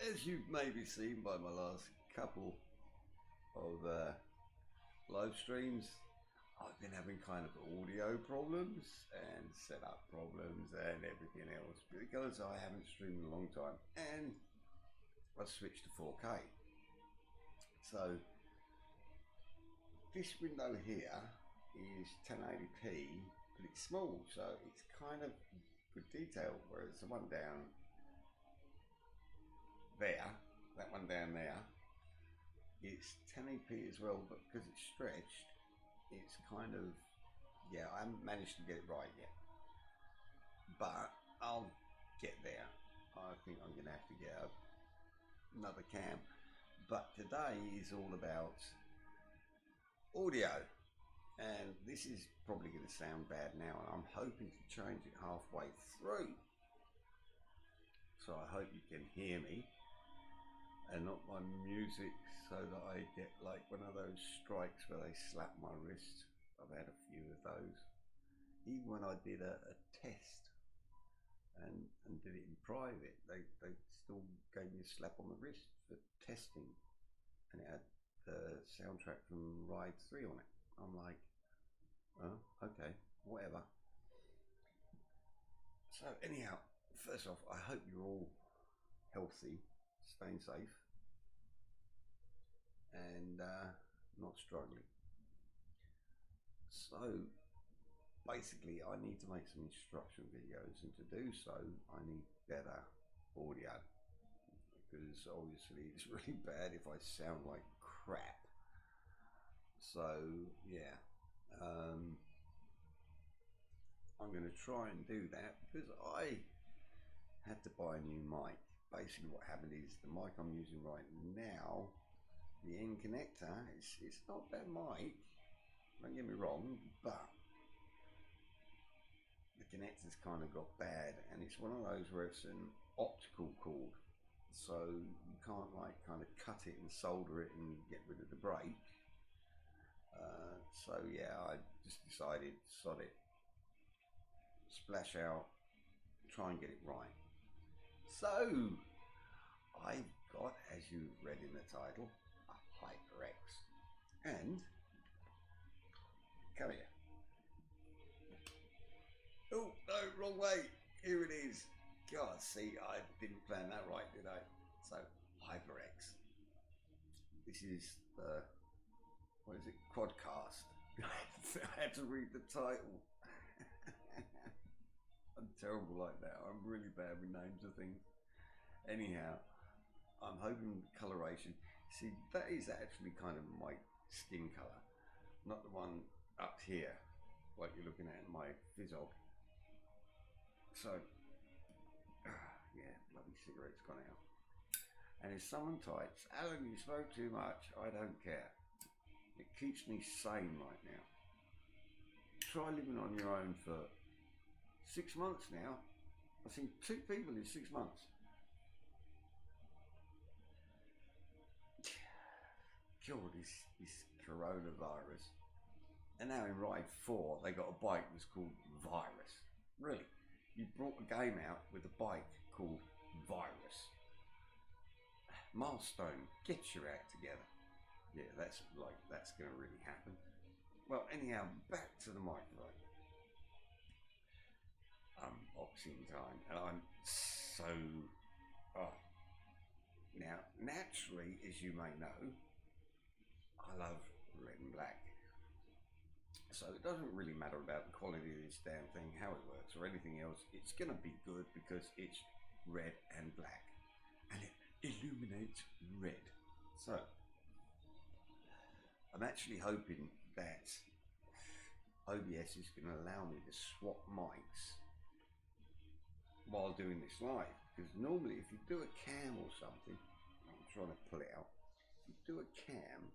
as you've maybe seen by my last couple of live streams, I've been having kind of audio problems and setup problems and everything else because I haven't streamed in a long time, and I switched to 4K. So this window here is 1080p, but it's small, so it's kind of good detail, whereas the one down there, that one down there, it's 1080p as well, but because it's stretched, it's kind of, yeah, I haven't managed to get it right yet, but I'll get there. I think I'm gonna have to get another cam, but today is all about audio, and this is probably going to sound bad now, and I'm hoping to change it halfway through, so I hope you can hear me and not my music, so that I get like one of those strikes where they slap my wrist. I've had a few of those, even when I did a test and did it in private, they still gave me a slap on the wrist for testing, and it had the soundtrack from Ride 3 on it. I'm like, oh, okay, whatever. So anyhow, first off, I hope you're all healthy, staying safe, and not struggling. So basically, I need to make some instruction videos, and to do so, I need better audio, because obviously it's really bad if I sound like crap. So yeah, I'm going to try and do that, because I had to buy a new mic. Basically what happened is the mic I'm using right now, the end connector, it's not a bad mic, don't get me wrong, but the connector's kind of got bad, and it's one of those where it's an optical cord, so you can't like kind of cut it and solder it and get rid of the break. So yeah, I just decided, sod it, splash out, try and get it right. So I've got, as you read in the title, a HyperX, and come here. Oh no, wrong way. Here it is. God, see, I didn't plan that right, did I? So HyperX. This is the, what is it? Quadcast. I had to read the title. I'm terrible like that. I'm really bad with names of things. Anyhow, I'm hoping coloration. See, that is actually kind of my skin color, not the one up here, like you're looking at in my Fizzog. So, yeah, bloody cigarette's gone out. And if someone types, "Alan, you smoke too much," I don't care. It keeps me sane right now. Try living on your own for 6 months now. I've seen 2 people in 6 months. God, this coronavirus. And now in Ride 4, they got a bike that's called Virus. Really? You brought a game out with a bike called Virus. Milestone, get your act together. Yeah, that's going to really happen. Well, anyhow, back to the microphone. Unboxing time, and I'm so... Oh. Now, naturally, as you may know, I love red and black. So it doesn't really matter about the quality of this damn thing, how it works, or anything else. It's going to be good because it's red and black, and it illuminates red. So I'm actually hoping that OBS is going to allow me to swap mics while doing this live, because normally if you do a cam or something, I'm trying to pull it out, if you do a cam,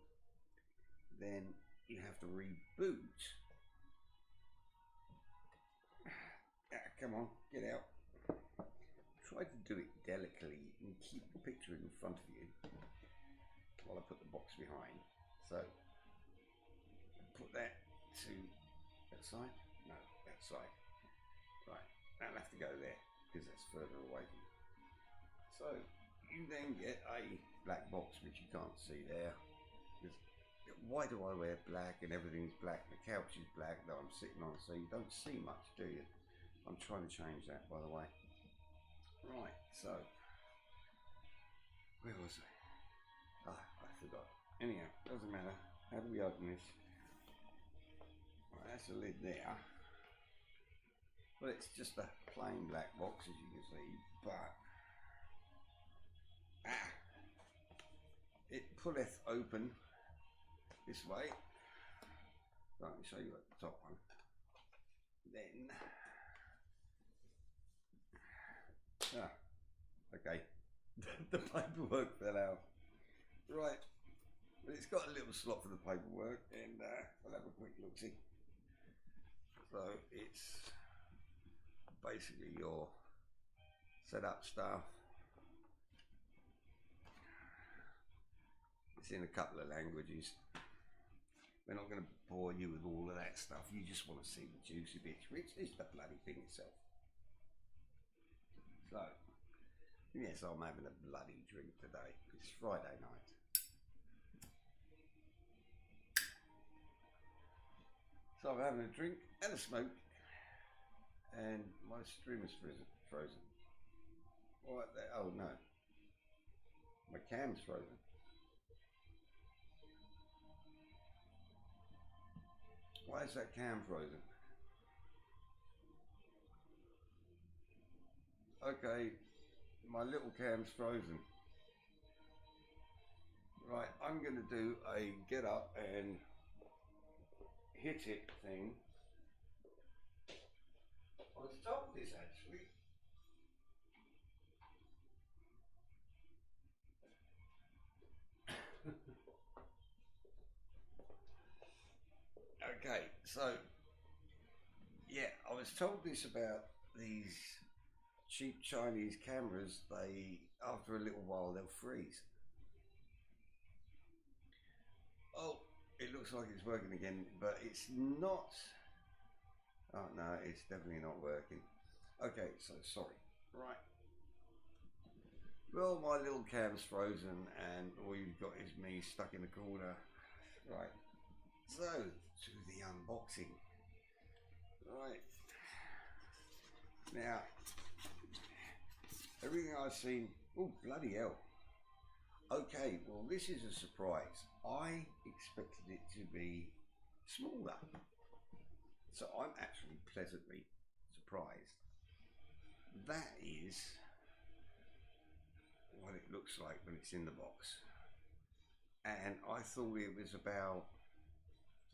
then you have to reboot. Come on, get out. Try to do it delicately and keep the picture in front of you while I put the box behind. So put that to that side. No, that side. Right, that'll have to go there because that's further away from you. So you then get a black box, which you can't see there. Why do I wear black and everything's black? The couch is black that I'm sitting on, so you don't see much, do you? I'm trying to change that, by the way. Right, so where was I? Ah, I forgot. Anyhow, doesn't matter. How do we open this? Right, that's the lid there. Well, it's just a plain black box, as you can see, but it pulleth open this way. Right, let me show you at the top one. Then, okay, the paperwork fell out. Right, but it's got a little slot for the paperwork, and I'll have a quick look-see. So it's basically your setup stuff. It's in a couple of languages. We're not going to bore you with all of that stuff. You just want to see the juicy bits, which is the bloody thing itself. So, yes, I'm having a bloody drink today. It's Friday night. So I'm having a drink and a smoke, and my streamer's frozen. What the, oh no, my cam's frozen. Why is that cam frozen? Okay, my little cam's frozen. Right, I'm going to do a get up and hit it thing. I was told this actually. Okay, so yeah, I was told this about these cheap Chinese cameras. They, after a little while, they'll freeze. Oh, it looks like it's working again, but it's not. Oh no, it's definitely not working. Okay, so sorry. Right. Well, my little cam's frozen, and all you've got is me stuck in the corner. Right. So, to the unboxing. Right. Now, everything I've seen, oh bloody hell. Okay, well this is a surprise. I expected it to be smaller. So I'm actually pleasantly surprised. That is what it looks like when it's in the box. And I thought it was about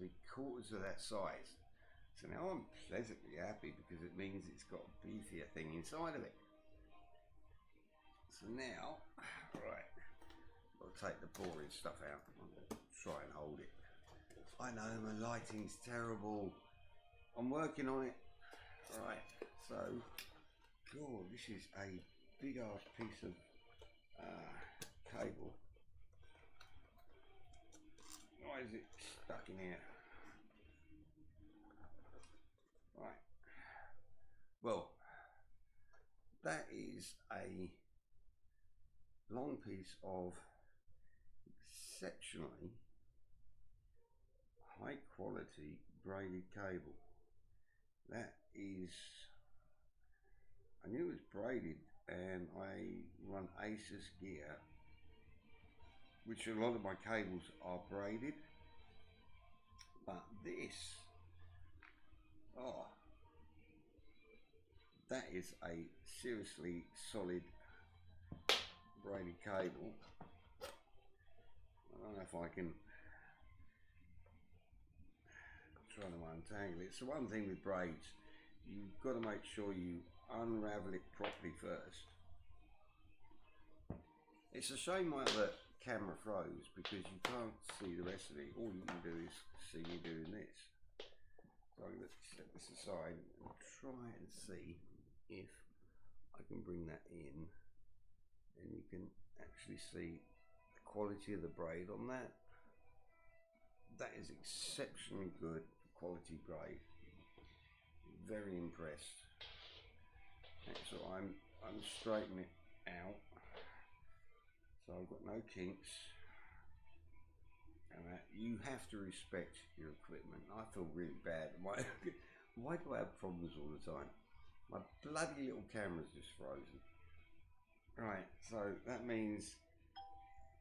3/4 of that size. So now I'm pleasantly happy because it means it's got a beefier thing inside of it. So now, right, I'll take the boring stuff out. I'm going to try and hold it. I know my lighting's terrible. I'm working on it. Right, so, God, this is a big ass piece of cable. Why is it stuck in here? Right. Well, that is a long piece of exceptionally high quality braided cable. That is, I knew it was braided, and I run Asus gear, which a lot of my cables are braided, but this, oh, that is a seriously solid braided cable. I don't know if I can try to untangle it. So one thing with braids, you've got to make sure you unravel it properly first. It's a shame my other camera froze because you can't see the rest of it. All you can do is see me doing this. So I'm going to set this aside and try and see if I can bring that in, and you can actually see the quality of the braid on that. That is exceptionally good quality braid. Very impressed. And so I'm straightening it out. I've got no kinks. And you have to respect your equipment. I feel really bad. Why do I have problems all the time? My bloody little camera's just frozen. Right, so that means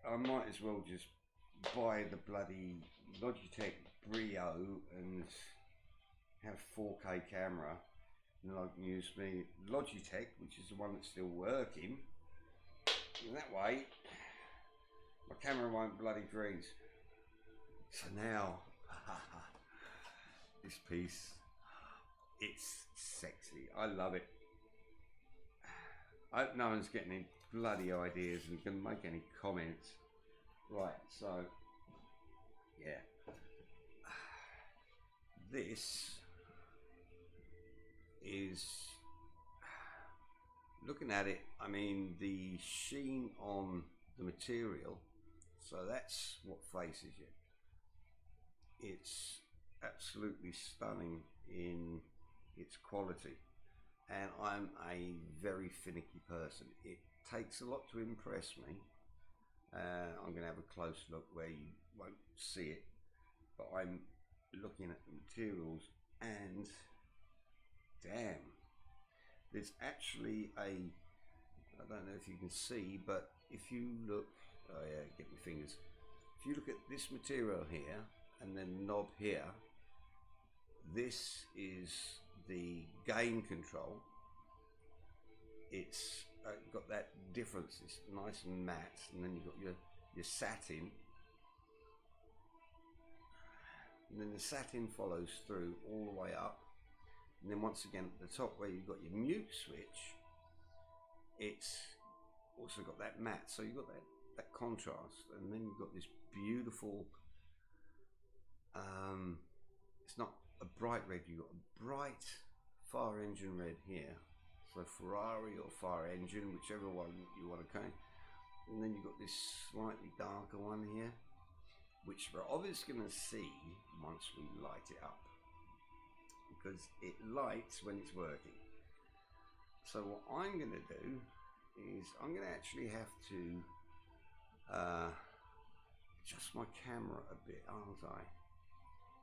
I might as well just buy the bloody Logitech Brio and have 4K camera, and I can use my Logitech, which is the one that's still working, and that way my camera won't bloody freeze. So now this piece, it's sexy. I love it. I hope no one's getting any bloody ideas and can make any comments. Right, so yeah, this is, looking at it, I mean, the sheen on the material, so that's what faces you. It's absolutely stunning in its quality, and I'm a very finicky person. It takes a lot to impress me. I'm going to have a close look where you won't see it, but I'm looking at the materials, and damn, there's actually I don't know if you can see, but if you look, oh yeah, get my fingers, if you look at this material here and then knob here, this is the gain control. It's got that difference. It's nice and matte, and then you've got your satin, and then the satin follows through all the way up, and then once again at the top where you've got your mute switch, it's also got that matte, so you've got that contrast, and then you've got this beautiful, it's not a bright red, you've got a bright fire engine red here, so Ferrari or fire engine, whichever one you want to claim. And then you've got this slightly darker one here, which we're obviously going to see once we light it up, because it lights when it's working. So what I'm going to do is I'm going to actually have to adjust my camera a bit, aren't I?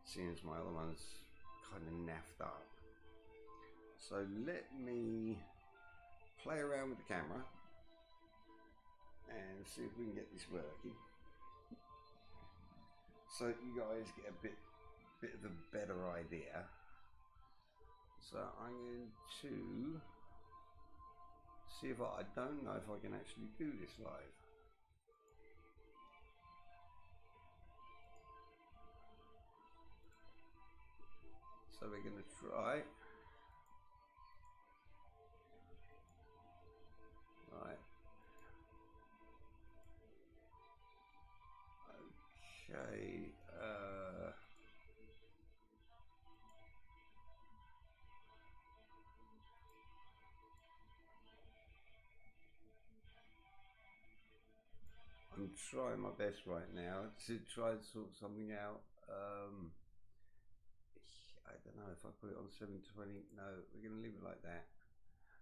Seeing as my other one's kind of naffed up. So let me play around with the camera and see if we can get this working, so you guys get a bit of a better idea. So I'm going to see if I don't know if I can actually do this live. So we're going to try. Right. Okay. I'm trying my best right now to try and sort something out. I don't know if I put it on 720. No, we're going to leave it like that.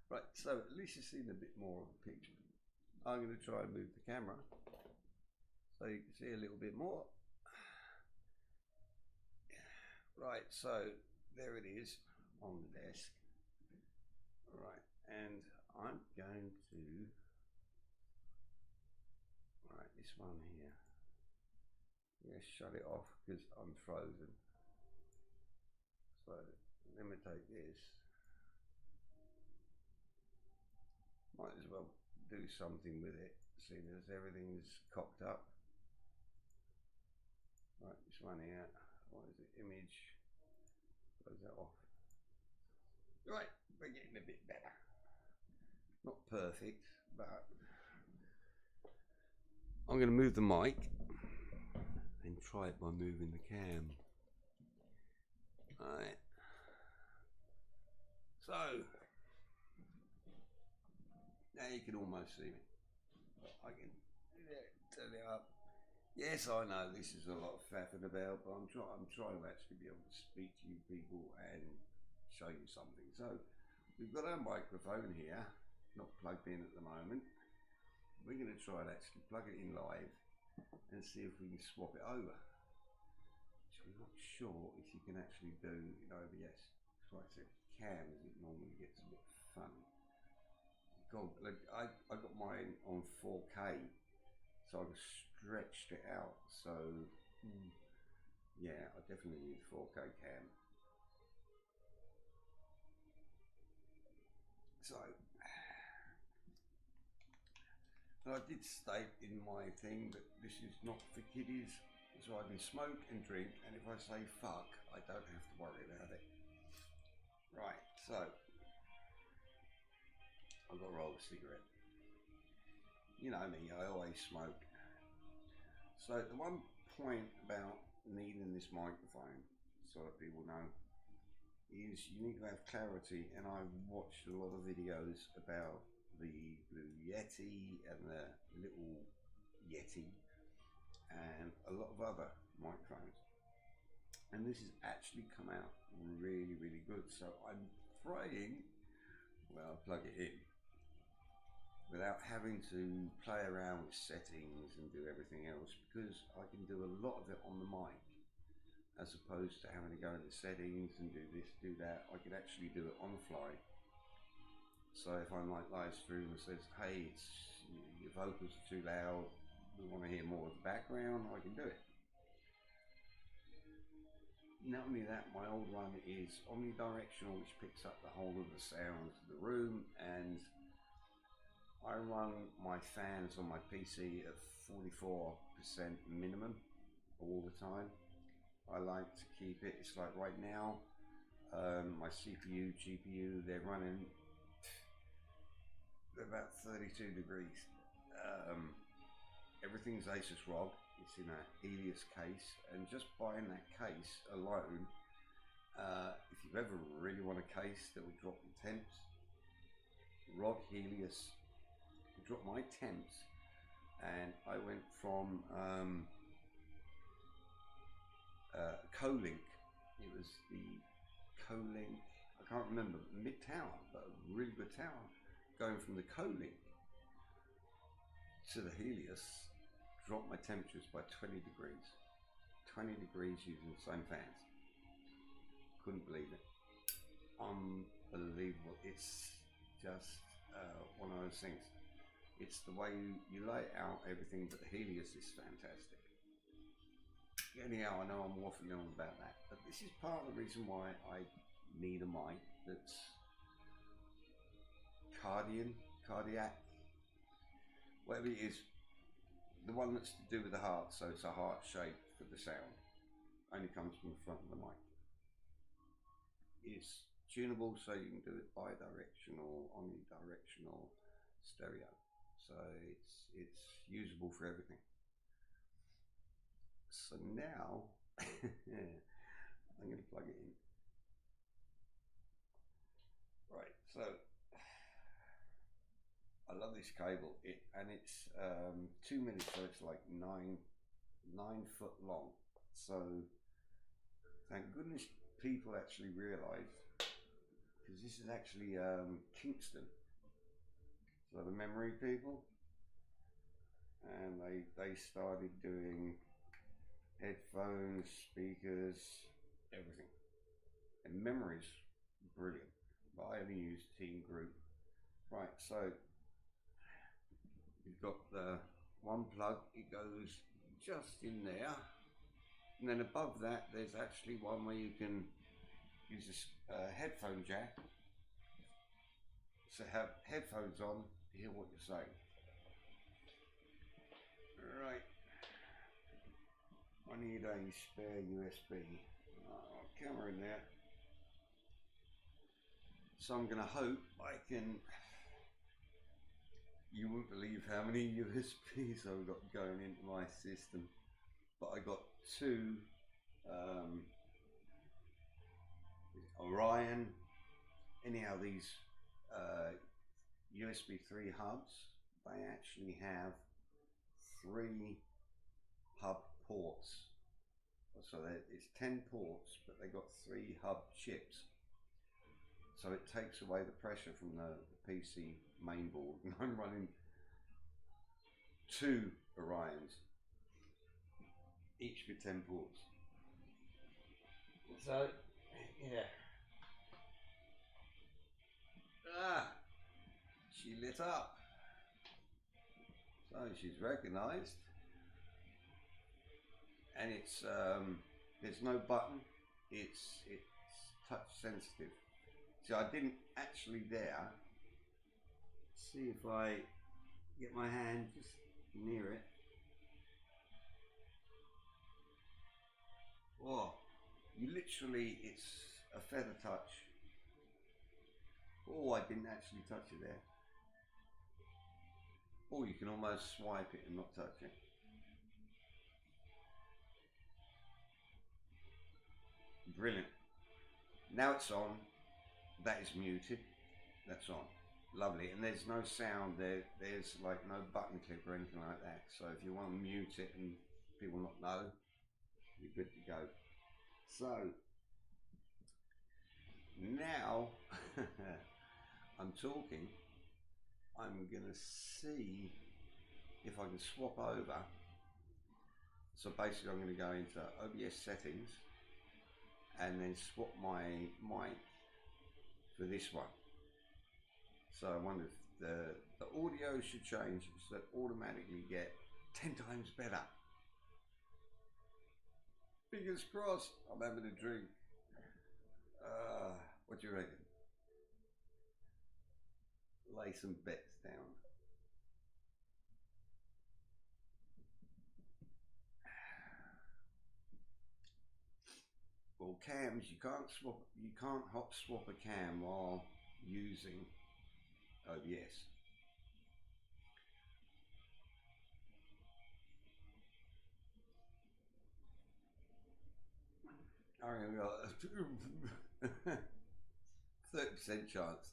Right, so at least you've seen a bit more of the picture. I'm going to try and move the camera so you can see a little bit more. Right, so there it is on the desk. Right, and I'm going to, right, this one here. Yeah, shut it off because I'm frozen. So let me take this. Might as well do something with it, seeing as everything's cocked up. Right, this one here. What is it? Image. Close that off. Right, we're getting a bit better. Not perfect, but I'm going to move the mic and try it by moving the cam. Right. So now you can almost see me. I can turn it up. Yes, I know this is a lot of faffing about, but I'm trying to actually be able to speak to you people and show you something. So we've got our microphone here, not plugged in at the moment, we're going to try and actually plug it in live and see if we can swap it over, which I'm not sure if you can actually do in OBS. So I said can, as it normally gets a bit funny. God, look, I got mine on 4K, so I stretched it out. So yeah, I definitely need 4K cam. So I did state in my thing that this is not for kiddies, so I can smoke and drink, and if I say fuck, I don't have to worry about it. Right, so I've got to roll a cigarette. You know me, I always smoke. So the one point about needing this microphone, so that people know, is you need to have clarity, and I've watched a lot of videos about the Blue Yeti and the little Yeti and a lot of other microphones, and this has actually come out really good. So I'm praying, well, I'll plug it in without having to play around with settings and do everything else, because I can do a lot of it on the mic as opposed to having to go into settings and do this, do that. I can actually do it on the fly. So if I'm like live stream and says, hey, your vocals are too loud, we want to hear more of the background, I can do it. Not only that, my old one is omnidirectional, which picks up the whole of the sounds of the room, and I run my fans on my PC at 44% minimum all the time. I like to keep it, it's like right now, my CPU, GPU, they're running about 32 degrees. Everything's Asus ROG, it's in a Helios case, and just buying that case alone, if you ever really want a case that would drop your temps, ROG Helios would drop my temps, and I went from Co-Link, it was the Co-Link, I can't remember, mid-tower, but a really good tower, going from the Co-Link to the Helios, dropped my temperatures by 20 degrees. 20 degrees using the same fans. Couldn't believe it. Unbelievable. It's just one of those things. It's the way you lay out everything, but the Helios is fantastic. Anyhow, I know I'm waffling on about that, but this is part of the reason why I need a mic that's cardiac, whatever it is, the one that's to do with the heart, so it's a heart shape for the sound, only comes from the front of the mic. It's tunable, so you can do it bi-directional, omnidirectional, stereo, so it's usable for everything. So now I'm going to plug it in. Right, so I love this cable, and it's 2 minutes, so it's like 9 foot long. So thank goodness people actually realised, because this is actually Kingston, so the memory people, and they started doing headphones, speakers, everything, and memory's brilliant, but I only use Team Group. Right, so you've got the one plug, it goes just in there, and then above that there's actually one where you can use this headphone jack, so have headphones on to hear what you're saying. Right, I need a spare USB. Camera in there. So I'm going to hope I can. You wouldn't believe how many USBs I've got going into my system, but I got two Orion. Anyhow, these USB 3 hubs, they actually have 3 hub ports, so it's 10 ports, but they got 3 hub chips, so it takes away the pressure from the PC main board, and I'm running 2 Orions, each with 10 ports. So, yeah. She lit up. So she's recognized. And it's there's no button. It's touch sensitive. So I didn't actually dare see if I get my hand just near it. Oh, you literally, it's a feather touch. Oh, I didn't actually touch it there. Or you can almost swipe it and not touch it. Brilliant. Now it's on. That is muted. That's on. Lovely. And there's no sound there. There's like no button click or anything like that. So if you want to mute it and people not know, you're good to go. So now I'm talking. I'm gonna see if I can swap over. So basically I'm going to go into OBS settings and then swap my mic for this one. So I wonder if the audio should change so that automatically get 10 times better. Fingers crossed. I'm having a drink. What do you reckon? Lay some bets down. Well, cams, you can't hot swap a cam while using OBS. I'm gonna go 30% chance.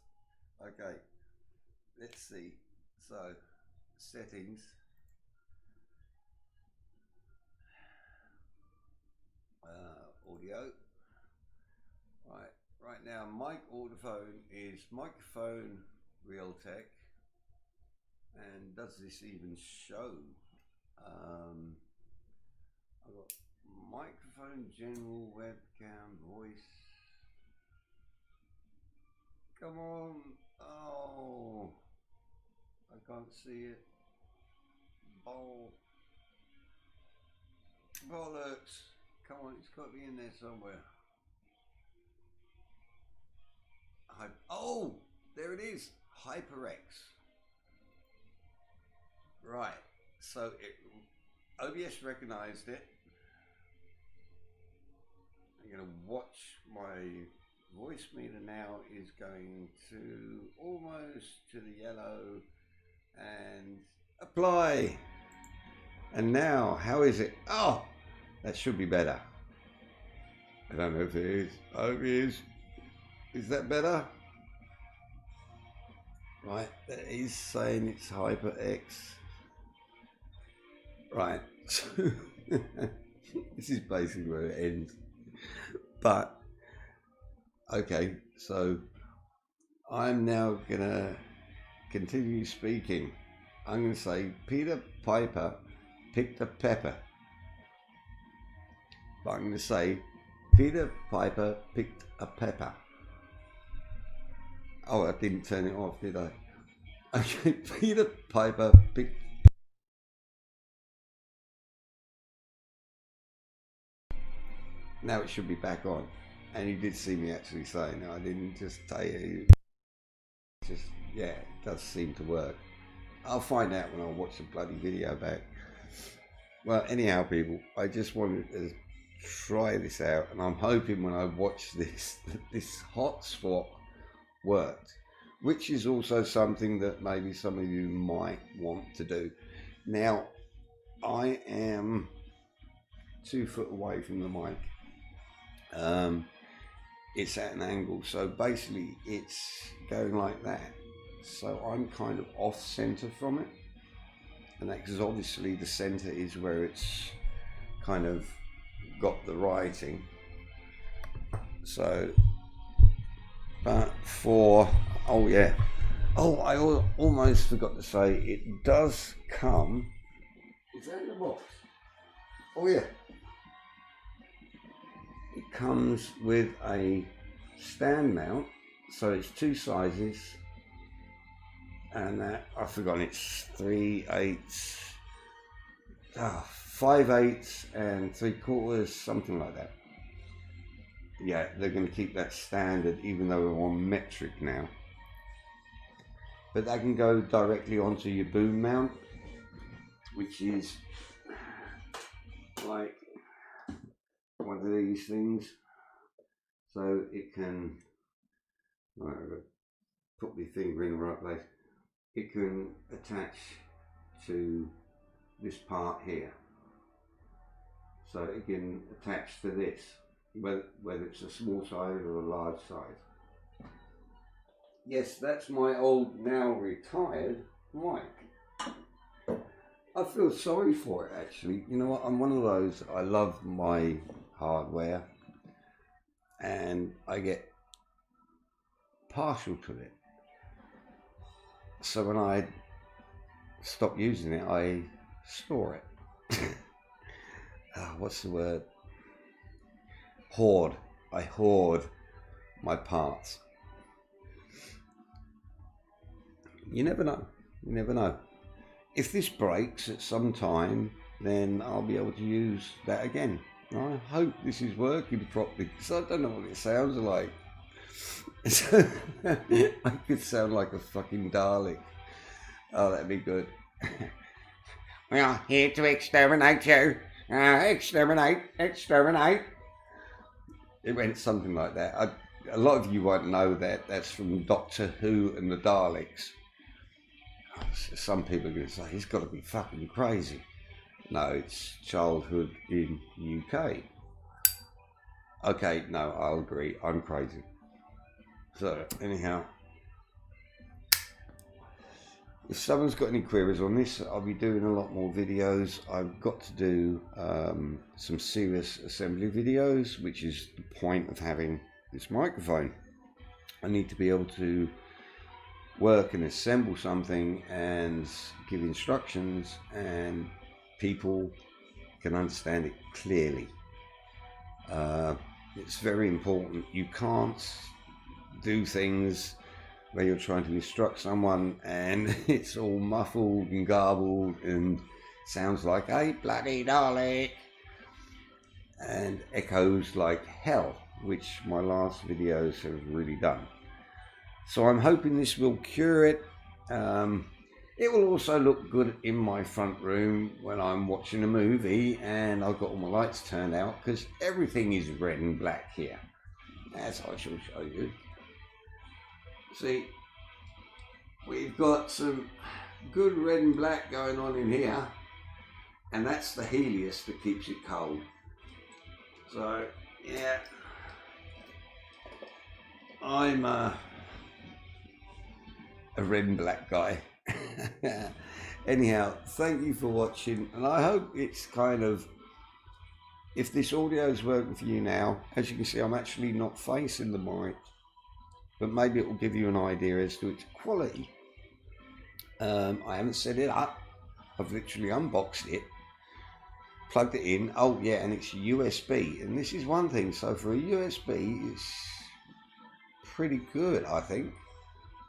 Okay, let's see. So settings. Audio. Right now, mic autophone is microphone Realtek. And does this even show? I've got microphone, general, webcam, voice. Come on. Oh, I can't see it. Bollocks. Come on, it's got to be in there somewhere. Oh, there it is. HyperX. Right. So OBS recognized it. I'm going to watch my voice meter now is going to almost to the yellow and apply. And now, how is it? Oh, that should be better. I don't know if it is. Oh, it is. Is that better? Right, that is saying it's HyperX. Right, so this is basically where it ends. But, okay, so I'm now gonna continue speaking. I'm gonna say Peter Piper picked a pepper. But I'm gonna say Peter Piper picked a pepper. Oh, I didn't turn it off, did I? Okay, Peter Piper picked. Now it should be back on. And you did see me actually say, no, I didn't just tell you. Just, yeah, it does seem to work. I'll find out when I watch the bloody video back. Well, anyhow, people, I just wanted to try this out. And I'm hoping when I watch this, that this hot swap worked. Which is also something that maybe some of you might want to do. Now, I am 2 foot away from the mic. It's at an angle, so basically it's going like that. So I'm kind of off center from it, and that because obviously the center is where it's kind of got the writing. So, but for, oh yeah, oh I almost forgot to say, it does come Is that in the box? Oh yeah. It comes with a stand mount, so it's two sizes, and I've forgotten, it's 3/8, 5/8 and 3/4, something like that. Yeah, they're going to keep that standard even though we're on metric now. But that can go directly onto your boom mount, which is like one of these things. So it can, right, I've got to put my finger in the right place. It can attach to this part here. So it can attach to this, whether it's a small size or a large size. Yes, that's my old, now retired mic. I feel sorry for it actually. You know what, I'm one of those, I love my hardware and I get partial to it. So when I stop using it, I store it. What's the word? Hoard. I hoard my parts. You never know. You never know. If this breaks at some time, then I'll be able to use that again. I hope this is working properly, because I don't know what it sounds like. I could sound like a fucking Dalek. Oh, that'd be good. We are here to exterminate you. Exterminate, exterminate. It went something like that. A lot of you won't know that. That's from Doctor Who and the Daleks. Some people are going to say, he's got to be fucking crazy. No, it's childhood in UK. Okay, no, I'll agree. I'm crazy. So, anyhow, if someone's got any queries on this, I'll be doing a lot more videos. I've got to do some serious assembly videos, which is the point of having this microphone. I need to be able to work and assemble something and give instructions, and people can understand it clearly. It's very important. You can't do things where you're trying to instruct someone and it's all muffled and garbled and sounds like a bloody Dalek and echoes like hell, which my last videos have really done. So I'm hoping this will cure it. It will also look good in my front room when I'm watching a movie and I've got all my lights turned out, because everything is red and black here, as I shall show you. See, we've got some good red and black going on in here, and that's the Helios that keeps it cold. So yeah, I'm a red and black guy. Anyhow, thank you for watching, and I hope it's kind of, if this audio is working for you now, as you can see I'm actually not facing the mic, but maybe it will give you an idea as to its quality. I haven't set it up. I've literally unboxed it, plugged it in. Oh yeah, and it's USB, and this is one thing. So for a USB, it's pretty good, I think,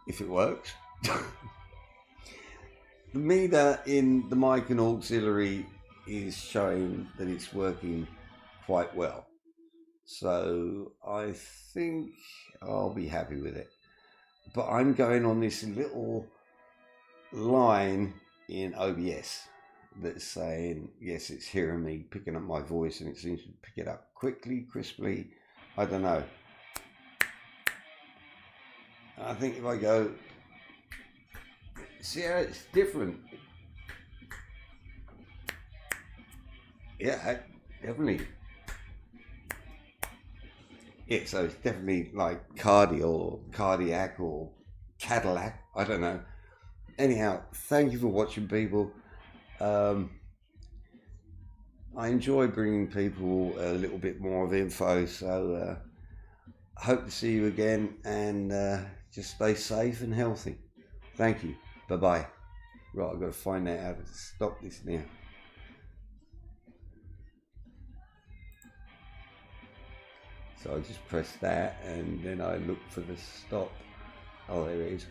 if it works. The meter in the mic and auxiliary is showing that it's working quite well. So I think I'll be happy with it. But I'm going on this little line in OBS that's saying, yes, it's hearing me, picking up my voice, and it seems to pick it up quickly, crisply. I don't know. I think if I go, see how it's different? Yeah, definitely. Yeah, so it's definitely like cardiac or Cadillac, I don't know. Anyhow, thank you for watching, people. I enjoy bringing people a little bit more of info, so I hope to see you again, and just stay safe and healthy. Thank you. Bye-bye. Right, I've got to find out how to stop this now. So I just press that and then I look for the stop. Oh, there it is.